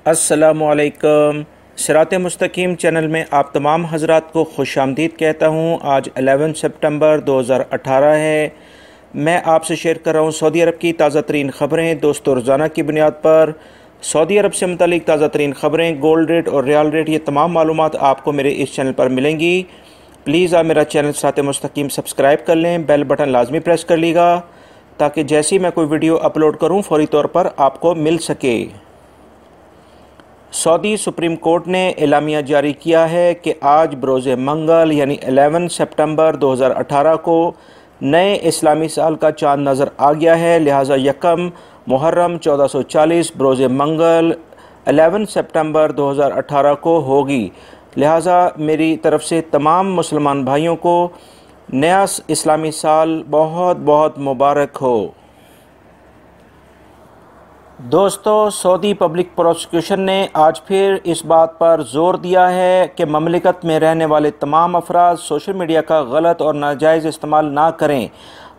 अस्सलामुअलैकुम। सिरात मुस्तकीम चैनल में आप तमाम हज़रात को खुशामदीद कहता हूँ। आज 11 सितंबर 2018 है। मैं आपसे शेयर कर रहा हूँ सऊदी अरब की ताज़ा तरीन ख़बरें। दोस्तों, रोज़ाना की बुनियाद पर सऊदी अरब से मुतालिक ताज़ा तरीन ख़बरें, गोल्ड रेट और रियाल रेट, ये तमाम मालूमात आपको मेरे इस चैनल पर मिलेंगी। प्लीज़ आप मेरा चैनल सिरात मुस्तकीम सब्सक्राइब कर लें, बेल बटन लाजमी प्रेस कर लीजिएगा ताकि जैसे ही मैं कोई वीडियो अपलोड करूँ फ़ौरी तौर पर आपको मिल सके। सऊदी सुप्रीम कोर्ट ने एलामिया जारी किया है कि आज बरोज़ मंगल यानी 11 सितंबर 2018 को नए इस्लामी साल का चाँद नज़र आ गया है। लिहाजा यकम मुहर्रम 1440 बरोज़ मंगल 11 सितंबर 2018 को होगी। लिहाजा मेरी तरफ़ से तमाम मुसलमान भाइयों को नया इस्लामी साल बहुत बहुत मुबारक हो। दोस्तों, सऊदी पब्लिक प्रोसिक्यूशन ने आज फिर इस बात पर ज़ोर दिया है कि ममलिकत में रहने वाले तमाम अफराद सोशल मीडिया का गलत और नाजायज़ इस्तेमाल ना करें।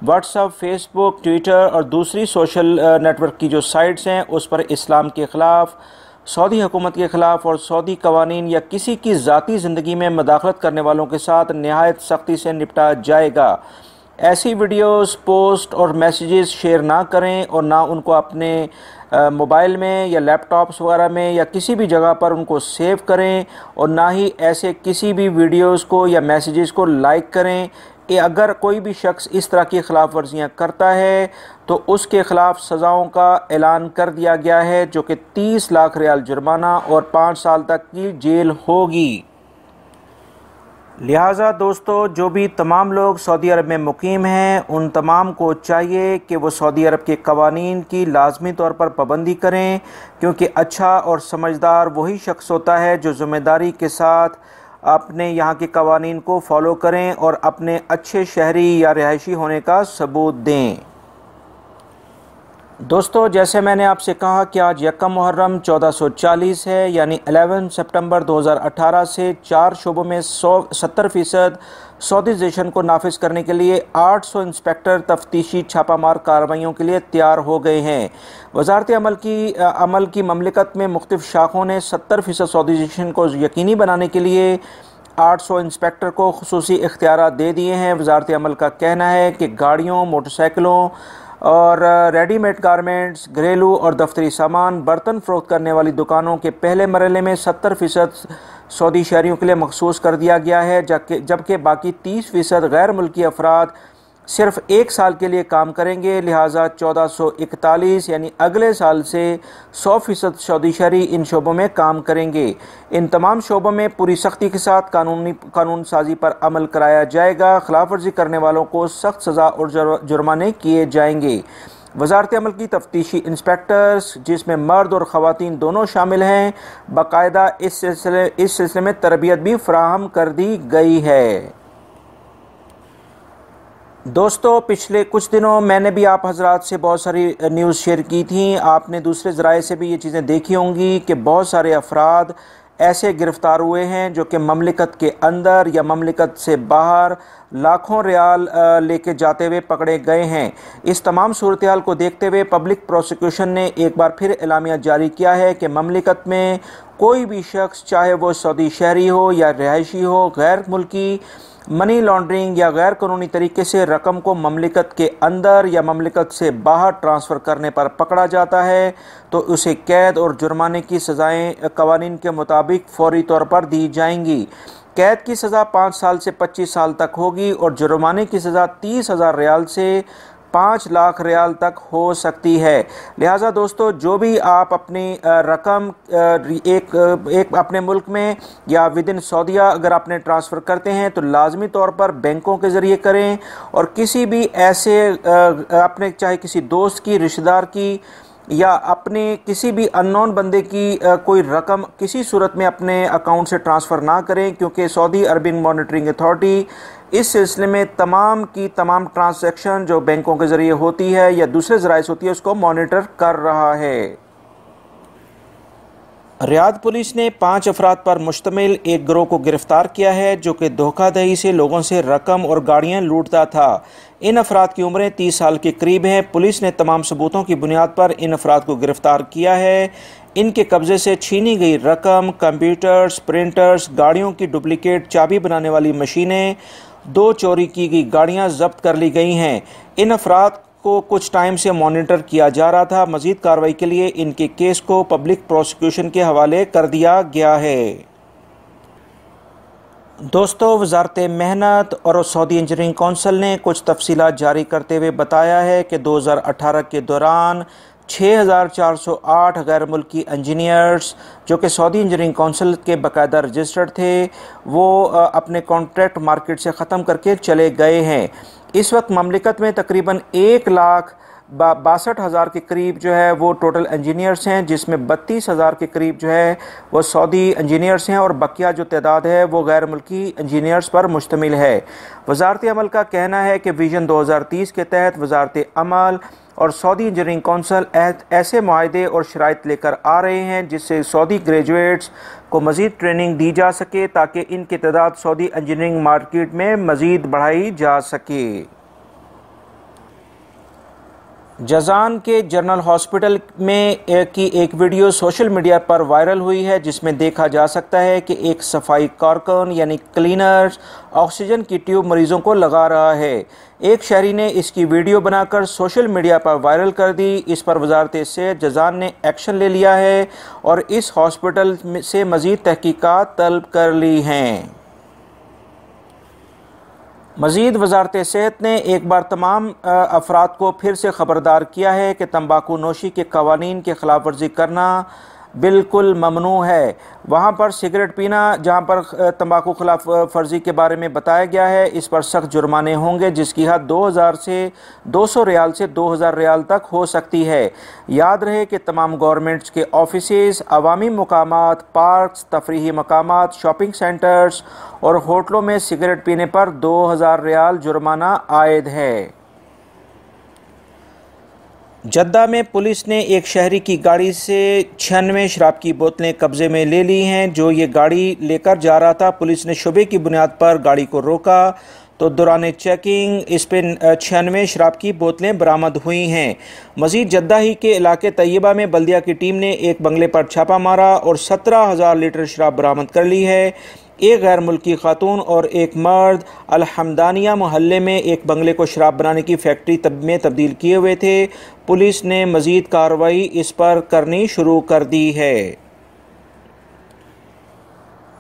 व्हाट्सएप, फेसबुक, ट्विटर और दूसरी सोशल नेटवर्क की जो साइट्स हैं उस पर इस्लाम के ख़िलाफ़, सऊदी हुकूमत के ख़िलाफ़ और सऊदी कवानीन या किसी की ज़ाती ज़िंदगी में मदाखलत करने वालों के साथ नहायत सख्ती से निपटा जाएगा। ऐसी वीडियोस, पोस्ट और मैसेजेस शेयर ना करें और ना उनको अपने मोबाइल में या लैपटॉप्स वगैरह में या किसी भी जगह पर उनको सेव करें और ना ही ऐसे किसी भी वीडियोस को या मैसेजेस को लाइक करें। कि अगर कोई भी शख्स इस तरह की खिलाफ वर्जियाँ करता है तो उसके ख़िलाफ़ सज़ाओं का ऐलान कर दिया गया है, जो कि 30 लाख रियाल जुर्माना और 5 साल तक की जेल होगी। लिहाजा दोस्तों, जो भी तमाम लोग सऊदी अरब में मुकीम हैं उन तमाम को चाहिए कि वो सऊदी अरब के कवानीन की लाजमी तौर पर पाबंदी करें, क्योंकि अच्छा और समझदार वही शख्स होता है जो ज़िम्मेदारी के साथ अपने यहाँ के कवानीन को फ़ॉलो करें और अपने अच्छे शहरी या रिहायशी होने का सबूत दें। दोस्तों, जैसे मैंने आपसे कहा कि आज यकम मुहर्रम 1440 है, यानी 11 सितंबर 2018 से 4 शोबों में 70% सऊदीज़ेशन को नाफिज करने के लिए 800 इंस्पेक्टर तफ्तीशी छापामार कार्रवाइयों के लिए तैयार हो गए हैं। वजारत अमल की ममलिकत में मुख्तलिफ शाखों ने 70% सऊदीज़ेशन को यकीनी बनाने के लिए 800 इंस्पेक्टर को खुसूसी इख्तियारात दे दिए हैं। वजारत अमल का कहना है कि गाड़ियों, मोटरसाइकिलों और रेडीमेड गारमेंट्स, घरेलू और दफ्तरी सामान, बर्तन फ़रोख्त करने वाली दुकानों के पहले मरहले में 70% सऊदी शहरियों के लिए मखसूस कर दिया गया है, जबकि बाकी 30% गैर मुल्की अफराद सिर्फ 1 साल के लिए काम करेंगे। लिहाजा 1441 यानी अगले साल से 100% सऊदी शहरी इन शोबों में काम करेंगे। इन तमाम शोबों में पूरी सख्ती के साथ कानून साजी पर अमल कराया जाएगा। खिलाफ वर्जी करने वालों को सख्त सज़ा और जुर्माने किए जाएंगे। वजारत अमल की तफ्तीशी इंस्पेक्टर्स, जिसमें मर्द और ख़वातीन दोनों शामिल हैं, बाकायदा इस सिलसिले में तरबियत भी फराहम कर दी गई है। दोस्तों, पिछले कुछ दिनों मैंने भी आप हजरात से बहुत सारी न्यूज़ शेयर की थी। आपने दूसरे ज़राए से भी ये चीज़ें देखी होंगी कि बहुत सारे अफराद ऐसे गिरफ़्तार हुए हैं जो कि ममलिकत के अंदर या ममलिकत से बाहर लाखों रियाल लेके जाते हुए पकड़े गए हैं। इस तमाम सूरत हाल को देखते हुए पब्लिक प्रोसिक्यूशन ने एक बार फिर एलामिया जारी किया है कि ममलिकत में कोई भी शख्स, चाहे वो सऊदी शहरी हो या रिहायशी हो, गैर मुल्की मनी लॉन्ड्रिंग या गैर कानूनी तरीके से रकम को ममलिकत के अंदर या ममलिकत से बाहर ट्रांसफ़र करने पर पकड़ा जाता है तो उसे कैद और जुर्माने की सज़ाएँ कवानीन के मुताबिक फौरी तौर पर दी जाएंगी। कैद की सज़ा 5 साल से 25 साल तक होगी और जुर्माने की सज़ा 30,000 रियाल से 5 लाख रियाल तक हो सकती है। लिहाजा दोस्तों, जो भी आप अपनी रकम एक अपने मुल्क में या विद इन सऊदीया अगर आपने ट्रांसफ़र करते हैं तो लाजमी तौर पर बैंकों के ज़रिए करें और किसी भी ऐसे अपने, चाहे किसी दोस्त की, रिश्तेदार की या अपने किसी भी अननोन बंदे की कोई रकम किसी सूरत में अपने अकाउंट से ट्रांसफ़र ना करें, क्योंकि सऊदी अरबियन मॉनिटरिंग अथॉरिटी इस सिलसिले में तमाम की तमाम ट्रांजैक्शन जो बैंकों के ज़रिए होती है या दूसरे ज़राए से होती है उसको मॉनिटर कर रहा है। रियाद पुलिस ने 5 अफराद पर मुश्तमिल एक गिरोह को गिरफ्तार किया है जो कि धोखाधड़ी से लोगों से रकम और गाड़ियां लूटता था। इन अफराद की उम्रें 30 साल के करीब हैं। पुलिस ने तमाम सबूतों की बुनियाद पर इन अफराद को गिरफ्तार किया है। इनके कब्जे से छीनी गई रकम, कंप्यूटर्स, प्रिंटर्स, गाड़ियों की डुप्लीकेट चाबी बनाने वाली मशीनें, 2 चोरी की गई गाड़ियां जब्त कर ली गई हैं। इन अफराद को कुछ टाइम से मॉनिटर किया जा रहा था। मजीद कार्रवाई के लिए इनके केस को पब्लिक प्रोसिक्यूशन के हवाले कर दिया गया है। दोस्तों, वजारत मेहनत और सऊदी इंजीनियरिंग कौंसिल ने कुछ तफसीलात जारी करते हुए बताया है कि 2018 के दौरान 6408 गैर मुल्की इंजीनियर्स जो कि सऊदी इंजीनियरिंग कौंसिल के बाकायदा रजिस्टर्ड थे, वो अपने कॉन्ट्रैक्ट मार्केट से ख़त्म करके चले गए हैं। इस वक्त ममलिकत में तकरीबन 1,62,000 के करीब जो है वो टोटल इंजीनियर्स हैं, जिसमें 32,000 के करीब जो है वो सऊदी इंजीनियर्स हैं और बकिया जो तादाद है वो गैर मुल्की इंजीनियर्स पर मुश्तमिल है। वजारत अमल का कहना है कि विजन 2030 के तहत वजारत अमल और सऊदी इंजीनियरिंग कौंसिल ऐसे मुआहदे और शराइत लेकर आ रहे हैं जिससे सऊदी ग्रेजुएट्स को मज़ीद ट्रेनिंग दी जा सके ताकि इनकी तादाद सऊदी इंजीनियरिंग मार्केट में मज़ीद बढ़ाई जा सके। जजान के जनरल हॉस्पिटल में की एक वीडियो सोशल मीडिया पर वायरल हुई है जिसमें देखा जा सकता है कि एक सफाई कारकुन यानी क्लीनर्स ऑक्सीजन की ट्यूब मरीजों को लगा रहा है। एक शहरी ने इसकी वीडियो बनाकर सोशल मीडिया पर वायरल कर दी। इस पर वजारत सेहत जजान ने एक्शन ले लिया है और इस हॉस्पिटल से मज़ीद तहकीकात तलब कर ली हैं। मज़ीद वजारत सेहत ने एक बार तमाम अफराद को फिर से ख़बरदार किया है कि तंबाकू नोशी के कवानीन की खिलाफ वर्जी करना बिल्कुल ममनू है। वहाँ पर सिगरेट पीना, जहाँ पर तंबाकू खिलाफ वर्जी के बारे में बताया गया है, इस पर सख्त जुर्माने होंगे जिसकी हद 2000 से 200 रियाल से 2000 रियाल तक हो सकती है। याद रहे कि तमाम गवर्नमेंट्स के ऑफिसेज़, अवामी मकामात, पार्क्स, तफरीही मकामात, शॉपिंग सेंटर्स और होटलों में सिगरेट पीने पर 2000 रियाल जुर्माना आयद है। जद्दा में पुलिस ने एक शहरी की गाड़ी से 96 शराब की बोतलें कब्जे में ले ली हैं। जो ये गाड़ी लेकर जा रहा था, पुलिस ने शुबे की बुनियाद पर गाड़ी को रोका तो दौरान चेकिंग इस पे 96 शराब की बोतलें बरामद हुई हैं। मज़ीद जद्दा ही के इलाके तैयबा में बल्दिया की टीम ने एक बंगले पर छापा मारा और 17,000 लीटर शराब बरामद कर ली है। एक गैर मुल्की खातून और एक मर्द अल-हमदानिया मोहल्ले में एक बंगले को शराब बनाने की फैक्ट्री में तब्दील किए हुए थे। पुलिस ने मज़ीद कार्रवाई इस पर करनी शुरू कर दी है।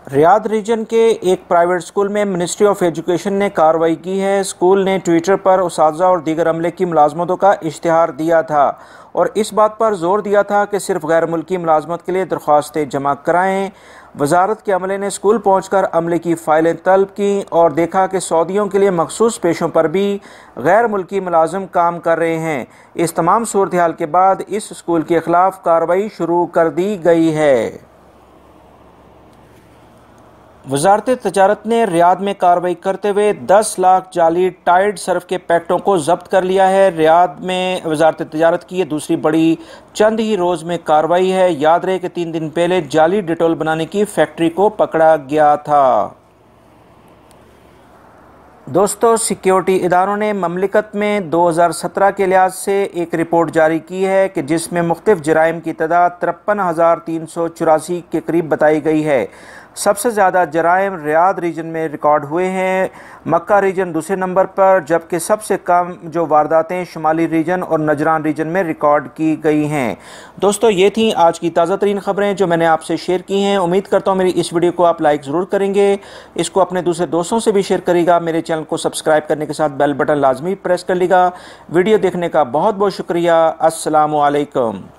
रियाद रीजन के एक प्राइवेट स्कूल में मिनिस्ट्री ऑफ एजुकेशन ने कार्रवाई की है। स्कूल ने ट्विटर पर उसातिज़ा और दीगर अमले की मुलाजमतों का इश्तिहार दिया था और इस बात पर जोर दिया था कि सिर्फ गैर मुल्की मुलाजमत के लिए दरख्वास्तें जमा कराएँ। वजारत के अमले ने स्कूल पहुंचकर अमले की फ़ाइलें तलब की और देखा कि सऊदियों के लिए मखसूस पेशों पर भी गैर मुल्की मुलाजिम काम कर रहे हैं। इस तमाम सूरत हाल के बाद इस स्कूल के ख़िलाफ़ कार्रवाई शुरू कर दी गई है। वजारत तजारत ने रियाद में कार्रवाई करते हुए 10 लाख जाली टाइड सर्फ के पैकेटों को जब्त कर लिया है। रियाद में वजारत तजारत की ये दूसरी बड़ी चंद ही रोज़ में कार्रवाई है। याद रहे कि 3 दिन पहले जाली डिटोल बनाने की फैक्ट्री को पकड़ा गया था। दोस्तों, सिक्योरिटी इदारों ने ममलिकत में 2017 के लिहाज से एक रिपोर्ट जारी की है कि जिसमें मुख्तलिफ जराइम की तादाद 53,384 के करीब बताई गई है। सबसे ज़्यादा जराइम रियाद रीजन में रिकॉर्ड हुए हैं। मक्का रीजन दूसरे नंबर पर, जबकि सबसे कम जो वारदातें शुमाली रीजन और नजरान रीजन में रिकॉर्ड की गई हैं। दोस्तों, ये थी आज की ताज़ा तरीन ख़बरें जो मैंने आपसे शेयर की हैं। उम्मीद करता हूँ मेरी इस वीडियो को आप लाइक ज़रूर करेंगे, इसको अपने दूसरे दोस्तों से भी शेयर करेगा। मेरे चैनल को सब्सक्राइब करने के साथ बेल बटन लाजमी प्रेस कर लीजिएगा। वीडियो देखने का बहुत बहुत शुक्रिया। अस्सलामु अलैकुम।